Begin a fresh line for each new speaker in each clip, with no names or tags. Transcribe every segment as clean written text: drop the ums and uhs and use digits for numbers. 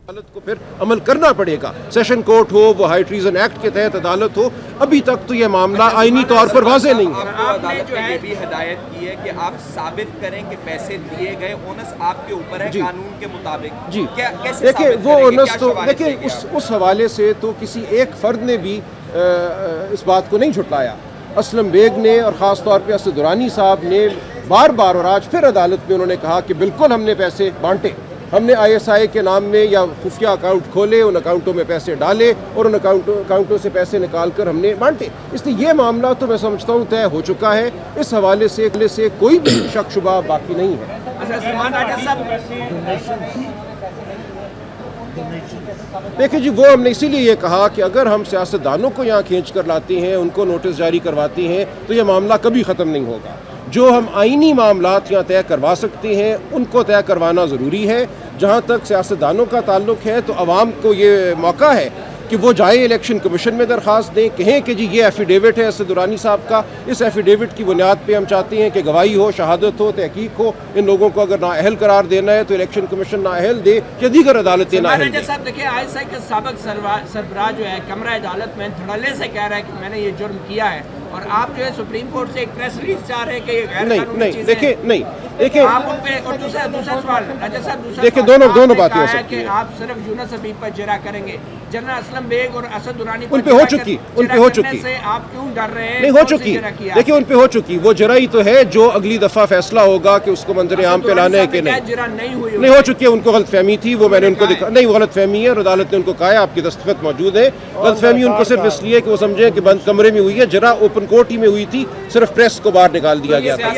عدالت کو پھر عمل کرنا پڑے گا، سیشن کورٹ ہو، وہ ہائی ٹریزن ایکٹ کے تحت عدالت ہو، ابھی تک تو یہ معاملہ آئینی طور پر واضح نہیں ہے۔
آپ کو عدالت نے یہ بھی ہدایت کی ہے کہ آپ ثابت کریں کہ پیسے دیے گئے، اونس آپ کے اوپر ہے قانون کے مطابق۔
جی
کیسے
دیکھیں
ثابت
وہ
کریں گے؟
اونس تو دیکھیں اس حوالے سے تو کسی ایک فرد نے بھی اس بات کو نہیں جھٹلایا۔ اسلم بیگ نے اور خاص طور پہ اسد درانی صاحب نے بار بار اور آج پھر عدالت میں انہوں نے کہا کہ بالکل ہم نے پیسے بانٹے، ہم نے ISI کے نام میں یا خفیہ اکاؤنٹ کھولے، ان اکاؤنٹوں میں پیسے ڈالے اور ان اکاؤنٹوں سے پیسے نکال کر ہم نے بانٹے۔ اس لیے یہ معاملہ تو میں سمجھتا ہوں طے ہو چکا ہے، اس حوالے سے کوئی بھی شک شبہ باقی نہیں ہے۔ دیکھیں جی، وہ ہم نے اسی لیے یہ کہا کہ اگر ہم سیاستدانوں کو یہاں کھینچ کر لاتے ہیں، ان کو نوٹس جاری کرواتے ہیں تو یہ معاملہ کبھی ختم نہیں ہوگا۔ جو ہم آئینی معاملات یہاں طے کروا سکتے ہیں ان کو طے کروانا ضروری ہے۔ جہاں تک سیاستدانوں کا تعلق ہے تو عوام کو یہ موقع ہے کہ وہ جائے الیکشن کمیشن میں درخواست دیں، کہیں کہ جی یہ ایفیڈیوٹ ہے اسد درانی صاحب کا، اس ایفیڈیوٹ کی بنیاد پہ ہم چاہتے ہیں کہ گواہی ہو، شہادت ہو، تحقیق ہو، ان لوگوں کو اگر نااہل قرار دینا ہے تو الیکشن کمیشن نااہل دے یا دیگر عدالتیں نااہل دیں۔
صاحب دیکھیں، ISI کے سابق سربراہ جو ہے کمرہ عدالت میں دھڑلے سے کہہ رہا ہے کہ میں نے یہ جرم کیا ہے، اور آپ جو ہے سپریم کورٹ سے ایک پریس ریلیز چاہ رہے ہیں کہ یہ غیر قانونی چیز ہے۔
دیکھیں
آپ ان پہ، اور دوسرا سوال راجہ صاحب،
دیکھیں دونوں باتیں ہو سکتی
ہیں کہ آپ صرف یونس حبیب پر جرا کریں گے، جنرل اسلم بیگ اور اسد درانی
ان پہ ہو چکی
سے آپ کیوں ڈر رہے ہیں؟
نہیں ہو چکی، دیکھیں ان پہ ہو چکی، وہ جرائی تو ہے جو اگلی دفعہ فیصلہ ہوگا کہ اس کو منظر عام پہ لانا ہے کہ نہیں ہو چکی ہے، ان کو غلط فہمی تھی، وہ میں نے ان کو دکھا، نہیں وہ غلط فہمی ہے اور عدالت نے ان کو کہا ہے آپ کی دستخط موجود ہے۔ غلط فہمی ان کو صرف اس لیے کہ وہ سمجھیں کہ بند کمرے میں ہوئی ہے، جرا اوپن کورٹ ہی میں ہوئی تھی، صرف پریس کو باہر نکال دیا گیا تھا۔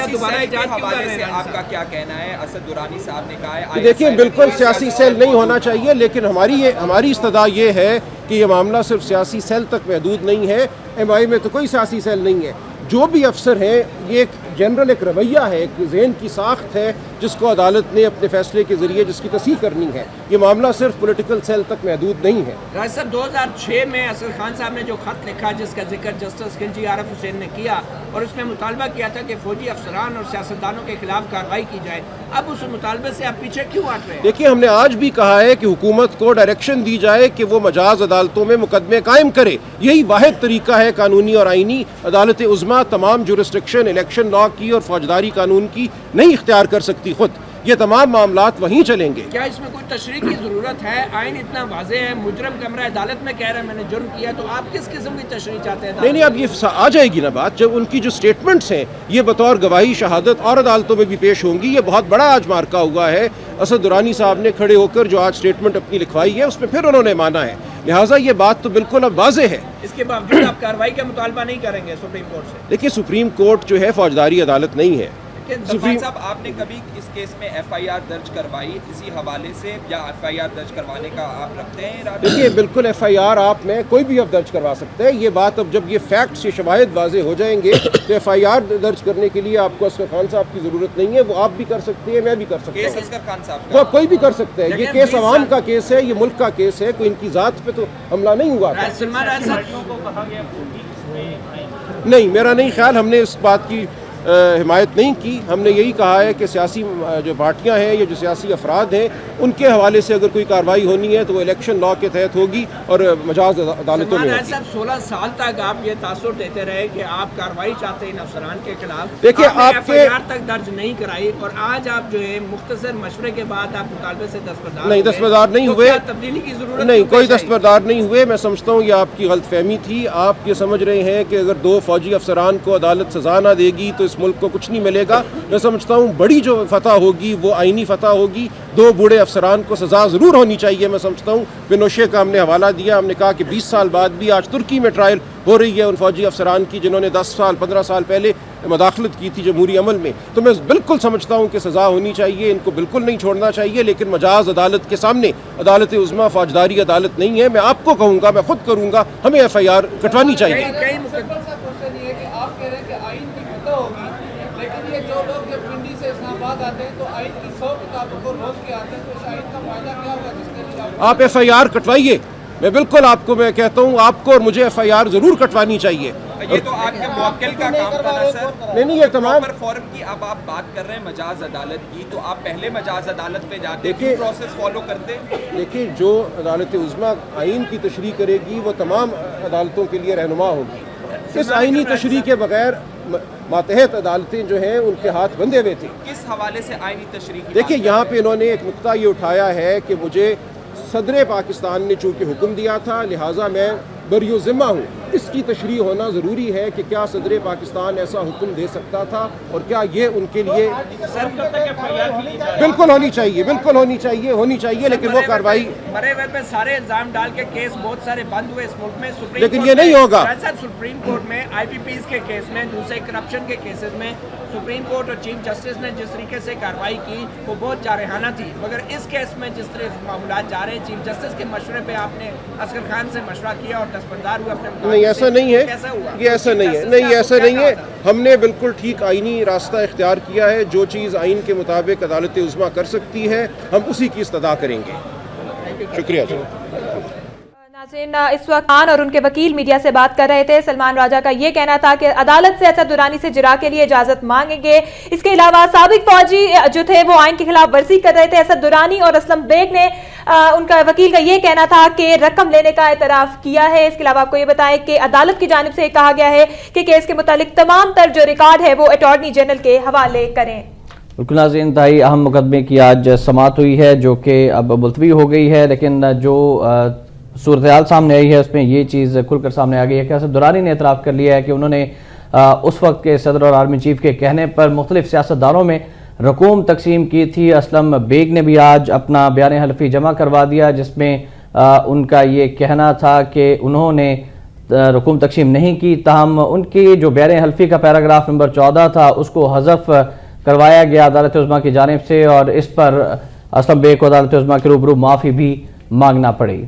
آپ کا کیا کہنا ہے؟ اسد درانی صاحب نے کہا ہے
دیکھیں بالکل سیاسی سیل نہیں ہونا چاہیے، لیکن ہماری استدعا یہ ہے کہ یہ معاملہ صرف سیاسی سیل تک محدود نہیں ہے۔ MI میں تو کوئی سیاسی سیل نہیں ہے، جو بھی افسر ہیں یہ ایک جنرل ایک رویہ ہے، ایک ذہن کی ساخت ہے جس کو عدالت نے اپنے فیصلے کے ذریعے جس کی تصحیح کرنی ہے۔ یہ معاملہ صرف پولیٹیکل سیل تک محدود نہیں ہے۔
راج صاحب 2006 میں اسد خان صاحب نے جو خط لکھا جس کا ذکر جسٹس خلجی عارف حسین نے کیا اور اس میں مطالبہ کیا تھا کہ فوجی افسران اور سیاستدانوں کے خلاف کارروائی کی جائے، اب اس مطالبے سے آپ پیچھے کیوں ہٹ رہے ہیں؟
دیکھیے ہم نے آج بھی کہا ہے کہ حکومت کو ڈائریکشن دی جائے کہ وہ مجاز عدالتوں میں مقدمے قائم کرے، یہی واحد طریقہ ہے قانونی اور آئینی۔ عدالت عظمیٰ تمام جورسڈکشن الیکشن لا کی اور فوجداری قانون کی نہیں اختیار کر سکتی خود، یہ تمام معاملات وہیں چلیں گے۔
کیا اس میں کوئی تشریح کی ضرورت ہے؟ آئین اتنا واضح ہے، مجرم کمرہ عدالت میں کہہ رہا ہے میں نے جرم کیا، تو آپ کس قسم کی تشریح چاہتے ہیں؟
نہیں اب یہ آ جائے گی نا بات، جب ان کی جو سٹیٹمنٹس ہیں یہ بطور گواہی شہادت اور عدالتوں میں بھی پیش ہوں گی۔ یہ بہت بڑا آج مارکا ہوا ہے، اسد درانی صاحب نے کھڑے ہو کر جو آج سٹیٹمنٹ اپنی لکھوائی ہے اس میں پھر انہوں نے مانا ہے، لہٰذا یہ بات تو بالکل اب واضح ہے۔
اس کے باوجود آپ کارروائی کا مطالبہ نہیں کریں گے سپریم کورٹ سے؟
دیکھیے سپریم کورٹ جو ہے فوجداری عدالت نہیں ہے۔
سلمان صاحب آپ نے کبھی اس کیس میں FIR درج کروائی اسی حوالے سے، یا FIR درج کروانے کا آپ رکھتے ہیں ارادہ؟
دیکھیے بالکل FIR آپ میں کوئی بھی اب درج کروا سکتا ہے، یہ بات اب جب یہ فیکٹس یہ شواہد واضح ہو جائیں گے تو FIR درج کرنے کے لیے آپ کو اصغر خان صاحب کی ضرورت نہیں ہے، وہ آپ بھی کر سکتے ہیں، میں بھی کر سکتا ہوں،
کیس اصغر خان صاحب
وہ کوئی بھی کر سکتا ہے۔ یہ کیس عوام کا کیس ہے، یہ ملک کا کیس ہے، کوئی ان کی ذات پہ تو حملہ نہیں ہوا تھا۔ نہیں میرا نہیں خیال، ہم نے اس بات کی حمایت نہیں کی، ہم نے یہی کہا ہے کہ سیاسی جو پارٹیاں ہیں یا جو سیاسی افراد ہیں ان کے حوالے سے اگر کوئی کارروائی ہونی ہے تو وہ الیکشن لا کے تحت ہوگی اور مجاز عدالتوں میں ہوگی۔
صاحب 16 سال تک آپ یہ تاثر دیتے رہے کہ آپ کارروائی چاہتے ہیں ان افسران کے خلاف،
دیکھیے آپ کے
FIR تک درج نہیں کرائی، اور آج آپ جو ہے مختصر مشورے کے بعد آپ مطالبے سے
دستبردار نہیں ہوئے،
تبدیلی کی ضرورت
نہیں کوئی دستبردار نہیں ہوئے۔ میں سمجھتا ہوں یہ آپ کی غلط فہمی تھی، آپ یہ سمجھ رہے ہیں کہ اگر 2 فوجی افسران کو عدالت سزا نہ دے گی تو اس ملک کو کچھ نہیں ملے گا۔ میں سمجھتا ہوں بڑی جو فتح ہوگی وہ آئینی فتح ہوگی، 2 بوڑھے افسران کو سزا ضرور ہونی چاہیے۔ میں سمجھتا ہوں بنوشے کا ہم نے حوالہ دیا، ہم نے کہا کہ 20 سال بعد بھی آج ترکی میں ٹرائل ہو رہی ہے ان فوجی افسران کی جنہوں نے 10 سال 15 سال پہلے مداخلت کی تھی جمہوری عمل میں، تو میں بالکل سمجھتا ہوں کہ سزا ہونی چاہیے، ان کو بالکل نہیں چھوڑنا چاہیے، لیکن مجاز عدالت کے سامنے عدالت عظمیٰ فوجداری عدالت نہیں ہے۔ میں آپ کو کہوں گا، میں خود کروں گا، ہمیں FIR کٹوانی چاہیے۔
لیکن یہ جو لوگ جب پنڈی سے اسلام آباد آتے ہیں تو آئین کی 100 کتابوں کو روز کے آتے ہیں، تو اس آئین کا فائدہ کیا ہوگا جس کے لیے
آپ FIR کٹوائیے، میں بالکل آپ کو میں کہتا ہوں آپ کو اور مجھے FIR ضرور کٹوانی چاہیے.
یہ تو آپ کے موکل کا کام تھا نا سر.
نہیں یہ تمام
فورم کی اب آپ بات کر رہے ہیں مجاز عدالت کی, تو آپ پہلے مجاز عدالت پہ جاتے ہیں, پروسیس فالو کرتے.
دیکھیے جو عدالت عظمیٰ آئین کی تشریح کرے گی وہ تمام عدالتوں کے لیے رہنما ہوگی. اس آئینی تشریح کے بغیر ماتحت عدالتیں جو ہیں ان کے ہاتھ بندھے ہوئے تھے.
کس حوالے سے آئینی تشریح؟
دیکھیے یہاں پہ انہوں نے ایک نقطہ یہ اٹھایا ہے کہ مجھے صدر پاکستان نے چونکہ حکم دیا تھا لہٰذا میں بری ذمہ ہوں. اس کی تشریح ہونا ضروری ہے کہ کیا صدر پاکستان ایسا حکم دے سکتا تھا اور کیا یہ ان کے لیے بالکل ہونی چاہیے لیکن وہ کارروائی
مرے ہوئے پہ سارے الزام ڈال کے کیس بہت سارے بند ہوئے اس ملک میں.
لیکن یہ نہیں ہوگا.
سپریم کورٹ میں IPPs کے کیس میں, دوسرے کرپشن کے کیسز میں سپریم کورٹ اور چیف جسٹس نے جس طریقے سے کارروائی کی وہ بہت جارحانہ تھی, مگر اس کیس میں جس طرح معاملات جا رہے ہیں چیف جسٹس کے مشورے پہ آپ نے اصغر خان سے مشورہ کیا اور دستبردار ہوئے اپنے.
نہیں ایسا نہیں ہے, یہ ایسا نہیں ہے. ہم نے بالکل ٹھیک آئینی راستہ اختیار کیا ہے. جو چیز آئین کے مطابق عدالت عظمیٰ کر سکتی ہے ہم اسی کی استدعا کریں گے. شکریہ.
ناظرین اس وقت خان اور ان کے وکیل میڈیا سے بات کر رہے تھے. سلمان راجہ کا یہ کہنا تھا کہ عدالت سے اسد درانی سے جرا کے لیے اجازت مانگیں گے. اس کے علاوہ سابق فوجی جو تھے وہ آئین کے خلاف ورزی کر رہے تھے. اسد درانی اور اسلم بیگ نے ان کا وکیل کا یہ کہنا تھا کہ رقم لینے کا اعتراف کیا ہے. اس کے علاوہ آپ کو یہ بتائیں کہ عدالت کی جانب سے کہا گیا ہے کہ کیس کے متعلق تمام تر جو ریکارڈ ہے وہ اٹارنی جنرل کے حوالے کریں.
بالکل ناظرین, انتہائی اہم مقدمے کی آج سماعت ہوئی ہے جو کہ اب ملتوی ہو گئی ہے, لیکن جو صورتحال سامنے آئی ہے اس میں یہ چیز کھل کر سامنے آ گئی ہے کہ اسد درانی نے اعتراف کر لیا ہے کہ انہوں نے اس وقت کے صدر اور آرمی چیف کے کہنے پر مختلف سیاستدانوں میں رقوم تقسیم کی تھی. اسلم بیگ نے بھی آج اپنا بیان حلفی جمع کروا دیا جس میں ان کا یہ کہنا تھا کہ انہوں نے رقوم تقسیم نہیں کی, تاہم ان کی جو بیان حلفی کا پیراگراف نمبر 14 تھا اس کو حذف کروایا گیا عدالت عظمیٰ کی جانب سے, اور اس پر اسلم بیگ کو عدالت عظمیٰ کے روبرو معافی بھی مانگنا پڑی.